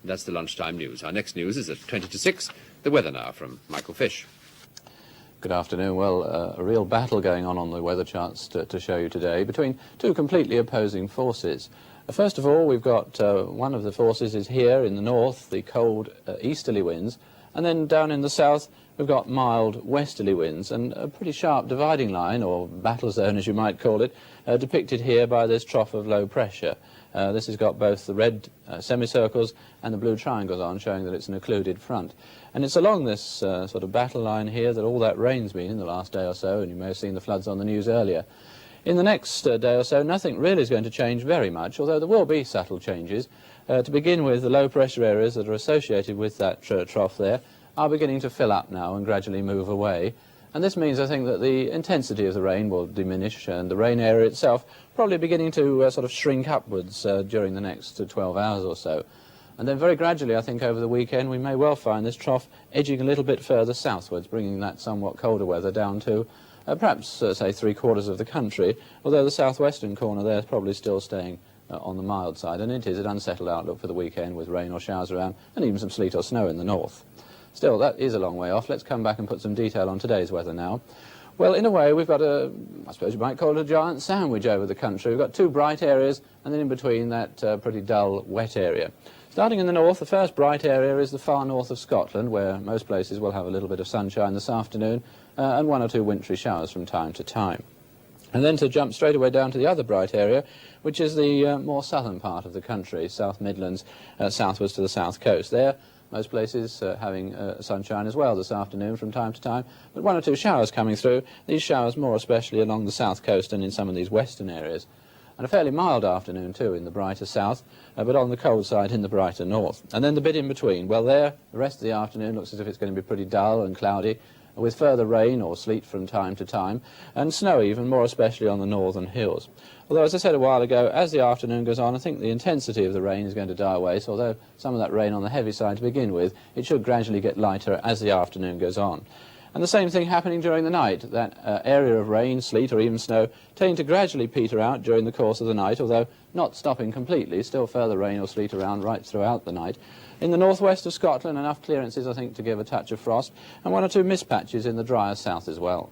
And that's the lunchtime news. Our next news is at 20 to 6. The weather now from Michael Fish. Good afternoon. Well, a real battle going on the weather charts to show you today between two completely opposing forces. First of all, we've got one of the forces is here in the north, the cold easterly winds, and then down in the south we've got mild westerly winds, and a pretty sharp dividing line, or battle zone as you might call it, depicted here by this trough of low pressure. This has got both the red semicircles and the blue triangles on, showing that it's an occluded front. And it's along this sort of battle line here that all that rain's been in the last day or so, and you may have seen the floods on the news earlier. In the next day or so, nothing really is going to change very much, although there will be subtle changes. To begin with, the low pressure areas that are associated with that trough there are beginning to fill up now and gradually move away. And this means, I think, that the intensity of the rain will diminish, and the rain area itself probably beginning to sort of shrink upwards during the next 12 hours or so. And then very gradually, I think, over the weekend, we may well find this trough edging a little bit further southwards, bringing that somewhat colder weather down to perhaps, say, 3/4 of the country, although the southwestern corner there is probably still staying on the mild side, and it is an unsettled outlook for the weekend with rain or showers around, and even some sleet or snow in the north. Still, that is a long way off. Let's come back and put some detail on today's weather now. Well, in a way, we've got I suppose you might call it a giant sandwich over the country. We've got two bright areas, and then in between that pretty dull, wet area. Starting in the north, the first bright area is the far north of Scotland, where most places will have a little bit of sunshine this afternoon, and one or two wintry showers from time to time. And then to jump straight away down to the other bright area, which is the more southern part of the country, South Midlands, southwards to the south coast. There, most places having sunshine as well this afternoon from time to time, but one or two showers coming through, these showers more especially along the south coast and in some of these western areas. And a fairly mild afternoon too in the brighter south, but on the cold side in the brighter north. And then the bit in between, well there, the rest of the afternoon looks as if it's going to be pretty dull and cloudy, with further rain or sleet from time to time, and snow even, more especially on the northern hills. Although, as I said a while ago, as the afternoon goes on, I think the intensity of the rain is going to die away, so although some of that rain on the heavy side to begin with, it should gradually get lighter as the afternoon goes on. And the same thing happening during the night, that area of rain, sleet or even snow tending to gradually peter out during the course of the night, although not stopping completely, still further rain or sleet around right throughout the night. In the northwest of Scotland, enough clearances, I think, to give a touch of frost, and one or two mist patches in the drier south as well.